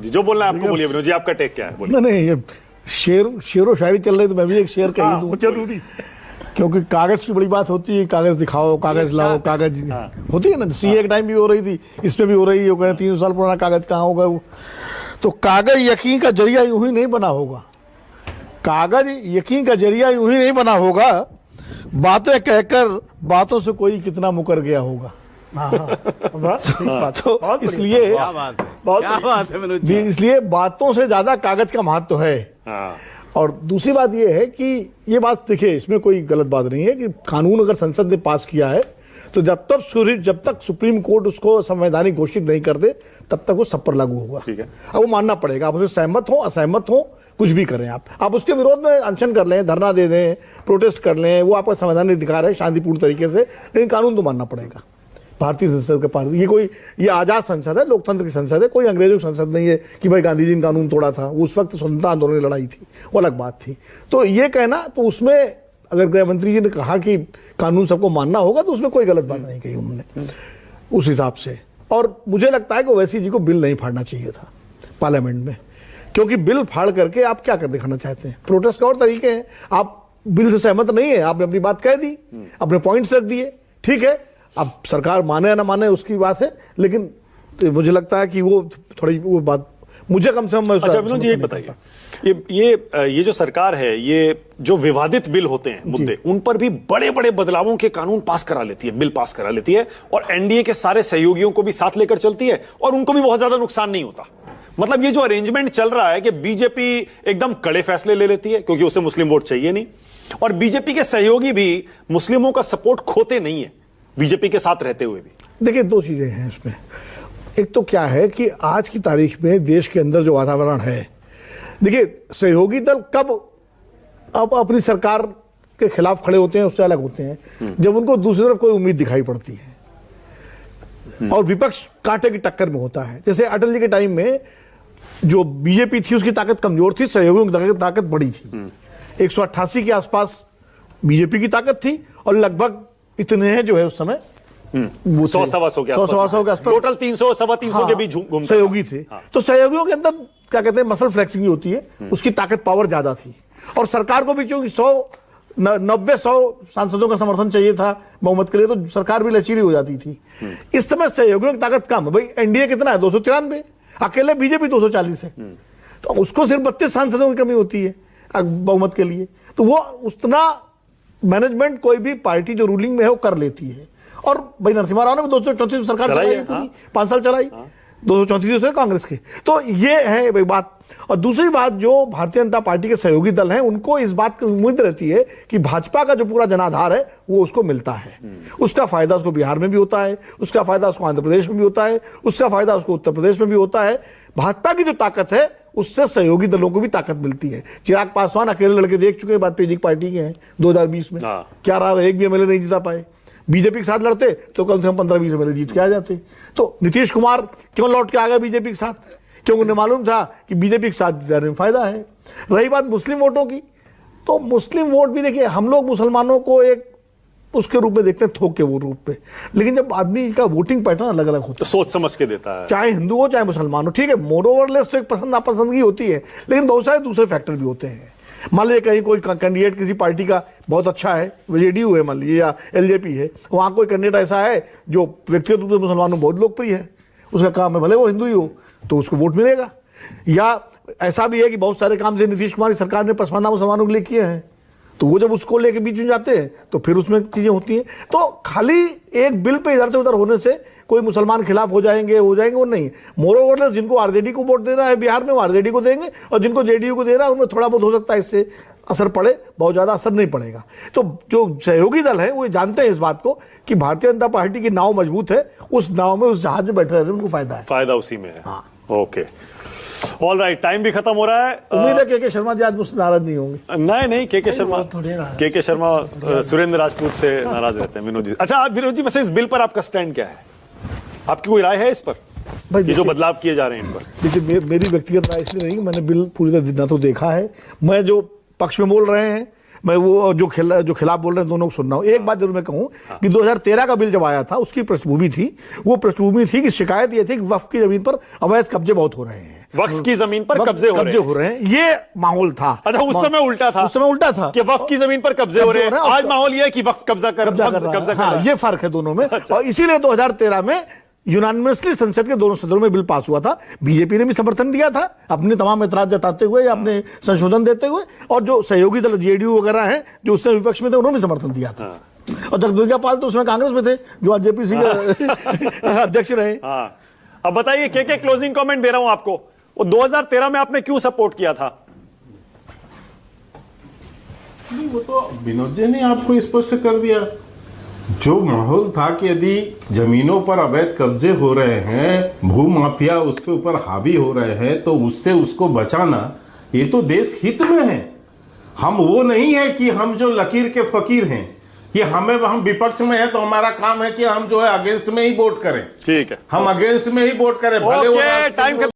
जो बोलना है आपको बोलिए विनोद जी, आपका टेक क्या है बोलिए। नहीं, ये शेर व शायरी चल रही तो मैं भी एक शेर कह दूं, जरूरी। क्योंकि कागज की बड़ी बात होती है, कागज दिखाओ, कागज लाओ, कागज होती है ना। सीए के टाइम भी हो रही थी, इसमें भी हो रही है। वो कह रहे 300 साल पुराना कागज कहाँ होगा वो। तो कागज यकीन का जरिया यूं ही नहीं बना होगा, कागज यकीन का जरिया यूं ही नहीं बना होगा, बातें कहकर बातों से कोई कितना मुकर गया होगा। तो इसलिए इसलिए बातों से ज्यादा कागज का महत्व है। और दूसरी बात यह है कि ये बात देखिए, इसमें कोई गलत बात नहीं है कि कानून अगर संसद ने पास किया है तो जब तक सुप्रीम कोर्ट उसको संवैधानिक घोषित नहीं कर दे तब तक वो सब पर लागू होगा। ठीक है, अब वो मानना पड़ेगा। आप उससे सहमत हो असहमत हो कुछ भी करें, आप उसके विरोध में अनशन कर लें, धरना दे दें, प्रोटेस्ट कर लें, वो आपका संवैधानिक अधिकार है शांतिपूर्ण तरीके से, लेकिन कानून तो मानना पड़ेगा। भारतीय संसद का पार्टी ये आजाद संसद है, लोकतंत्र की संसद है, कोई अंग्रेजों की संसद नहीं है कि भाई गांधी जी ने कानून तोड़ा था। उस वक्त स्वतंत्रता आंदोलन में लड़ाई थी, वो अलग बात थी। तो ये कहना, तो उसमें अगर गृह मंत्री जी ने कहा कि कानून सबको मानना होगा तो उसमें कोई गलत बात नहीं कही उन्होंने उस हिसाब से। और मुझे लगता है कि ओवैसी जी को बिल नहीं फाड़ना चाहिए था पार्लियामेंट में, क्योंकि बिल फाड़ करके आप क्या कर दिखाना चाहते हैं? प्रोटेस्ट का और तरीके हैं। आप बिल से सहमत नहीं है, आपने अपनी बात कह दी, अपने पॉइंट्स रख दिए, ठीक है। अब सरकार माने या ना माने उसकी बात है, लेकिन मुझे लगता है कि वो थोड़ी वो बात मुझे कम से कम। अच्छा विनोद जी एक बताइए, ये जो सरकार है, ये जो विवादित बिल होते हैं मुद्दे, उन पर भी बड़े बड़े बदलावों के कानून पास करा लेती है, बिल पास करा लेती है, और एनडीए के सारे सहयोगियों को भी साथ लेकर चलती है, और उनको भी बहुत ज्यादा नुकसान नहीं होता। मतलब ये जो अरेंजमेंट चल रहा है कि बीजेपी एकदम कड़े फैसले ले लेती है क्योंकि उसे मुस्लिम वोट चाहिए नहीं, और बीजेपी के सहयोगी भी मुस्लिमों का सपोर्ट खोते नहीं है बीजेपी के साथ रहते हुए भी। देखिए, दो चीजें हैं इसमें। एक तो क्या है कि आज की तारीख में देश के अंदर जो वातावरण है, देखिए सहयोगी दल कब अब अपनी सरकार के खिलाफ खड़े होते हैं उससे अलग होते हैं जब उनको दूसरी तरफ कोई उम्मीद दिखाई पड़ती है और विपक्ष कांटे की टक्कर में होता है। जैसे अटल जी के टाइम में जो बीजेपी थी उसकी ताकत कमजोर थी, सहयोगियों की ताकत बड़ी थी। 188 के आसपास बीजेपी की ताकत थी और लगभग इतने हैं जो है उस समय 100-125 के आसपास, टोटल 300-325 के बीच घूमते सहयोगी थे। तो सहयोगियों के अंदर क्या कहते हैं, मसल फ्लेक्सिंग होती है, उसकी ताकत पावर ज्यादा थी। और सरकार को भी चूंकि 90-100 सांसदों का समर्थन चाहिए था बहुमत के लिए, तो सरकार भी लचीली हो जाती थी। इस समय सहयोगियों की ताकत कम है। भाई एनडीए कितना है? 293, अकेले बीजेपी 240 है, तो उसको सिर्फ 32 सांसदों की कमी होती है बहुमत के लिए। तो वो उतना मैनेजमेंट कोई भी पार्टी जो रूलिंग में है वो कर लेती है। और भाई नरसिम्हा राव ने 234 सरकार चलाई पूरी 5 साल चलाई, 234 से कांग्रेस के। तो ये है भाई बात। और दूसरी बात, जो भारतीय जनता पार्टी के सहयोगी दल हैं उनको इस बात की उम्मीद रहती है कि भाजपा का जो पूरा जनाधार है वो उसको मिलता है। उसका फायदा उसको बिहार में भी होता है, उसका फायदा उसको आंध्र प्रदेश में भी होता है, उसका फायदा उसको उत्तर प्रदेश में भी होता है। भाजपा की जो ताकत है उससे सहयोगी दलों को भी ताकत मिलती है। चिराग पासवान अकेले लड़के देख चुके हैं, वाजपेयी पार्टी के हैं 2020 में, क्या रहा, एक भी एमएलए नहीं जीता पाए। बीजेपी के साथ लड़ते तो कम से कम 15-20 एमएलए जीत के आ जाते। तो नीतीश कुमार क्यों लौट के आ गए बीजेपी के साथ? क्योंकि उन्हें मालूम था कि बीजेपी के साथ जाने में फायदा है। रही बात मुस्लिम वोटों की, तो मुस्लिम वोट भी देखिए, हम लोग मुसलमानों को एक उसके रूप में देखते हैं, थोक के वो रूप में, लेकिन जब आदमी का वोटिंग पैटर्न अलग अलग होता है, सोच समझ के देता है, चाहे हिंदू हो चाहे मुसलमान हो, ठीक है, मोर ओवरलेस तो एक पसंद नापसंदगी होती है, लेकिन बहुत सारे दूसरे फैक्टर भी होते हैं। मान लीजिए कहीं कोई कैंडिडेट किसी पार्टी का बहुत अच्छा है, जेडीयू है मान लीजिए या एलजेपी है, वहाँ कोई कैंडिडेट ऐसा है जो व्यक्तिगत रूप से मुसलमानों में बहुत लोकप्रिय है, उसका काम है भले वो हिंदू ही हो तो उसको वोट मिलेगा। या ऐसा भी है कि बहुत सारे काम जो नीतीश कुमार की सरकार ने पसमानदा मुसलमानों के लिए किए हैं, तो वो जब उसको लेके बीच में जाते हैं तो फिर उसमें चीजें होती हैं। तो खाली एक बिल पे इधर से उधर होने से कोई मुसलमान खिलाफ हो जाएंगे वो नहीं। मोर ओवरलेस जिनको आरजेडी को वोट देना है बिहार में वो आरजेडी को देंगे, और जिनको जेडीयू को देना है उनमें थोड़ा बहुत हो सकता है इससे असर पड़े, बहुत ज्यादा असर नहीं पड़ेगा। तो जो सहयोगी दल है वो जानते हैं इस बात को कि भारतीय जनता पार्टी की नाव मजबूत है, उस नाव में उस जहाज में बैठे रहते हैं उनको फायदा उसी में है। हाँ, ओके, ऑल राइट, टाइम भी खत्म हो रहा है। उम्मीद है के शर्मा जी आज मुझसे नाराज नहीं होंगे। नहीं, के शर्मा सुरेंद्र राजपूत से नाराज रहते हैं विनोद जी। अच्छा विनोद जी, वैसे इस बिल पर आपका स्टैंड क्या है? आपकी कोई राय है इस पर, ये जो बदलाव किए जा रहे हैं इन पर? देखिए, मेरी व्यक्तिगत राय इसलिए नहीं, मैंने बिल पूरी तरह ना तो देखा है, मैं जो पक्ष में बोल रहे हैं, मैं वो जो खिलाफ बोल रहे हैं दोनों को सुन रहा हूँ। एक बात जरूर मैं कहूँ कि 2013 का बिल जब आया था उसकी पृष्ठभूमि थी, वो पृष्ठभूमि थी कि शिकायत ये थी कि वक्फ की जमीन पर अवैध कब्जे बहुत हो रहे हैं। वक्फ की जमीन पर कब्जे हो रहे हैं। ये माहौल था। अच्छा, उस समय उल्टा था। उस समय उल्टा था कि वक्फ की जमीन पर कब्जे हो रहे हैं। आज माहौल ये है कि वक्फ कब्जा कर रहा है। ये फर्क है दोनों में। और इसीलिए 2013 में यूनानिमसली संसद के दोनों सदनों में बिल पास हुआ था। बीजेपी ने भी समर्थन दिया था अपने तमाम ऐतराज जताते हुए या अपने संशोधन देते हुए, और जो सहयोगी दल जेडीयू वगैरह हैं जो उससे विपक्ष में थे उन्होंने समर्थन दिया था। और जगदुर्गा पाल तो उसमें कांग्रेस में थे, जो आज जेपीसी के अध्यक्ष रहे। अब बताइए, के क्लोजिंग कमेंट दे रहा हूं आपको, वो 2013 में आपने क्यों सपोर्ट किया था? नहीं, वो तो विनोद जी ने आपको स्पष्ट कर दिया। जो माहौल था कि यदि जमीनों पर अवैध कब्जे हो रहे हैं, भू माफिया उसके ऊपर हावी हो रहे हैं, तो उससे उसको बचाना ये तो देश हित में है। हम वो नहीं है कि हम जो लकीर के फकीर हैं कि हम विपक्ष में हैं तो हमारा काम है कि हम जो है अगेंस्ट में ही वोट करें। ठीक है, हम अगेंस्ट में ही वोट करें, भले वो टाइम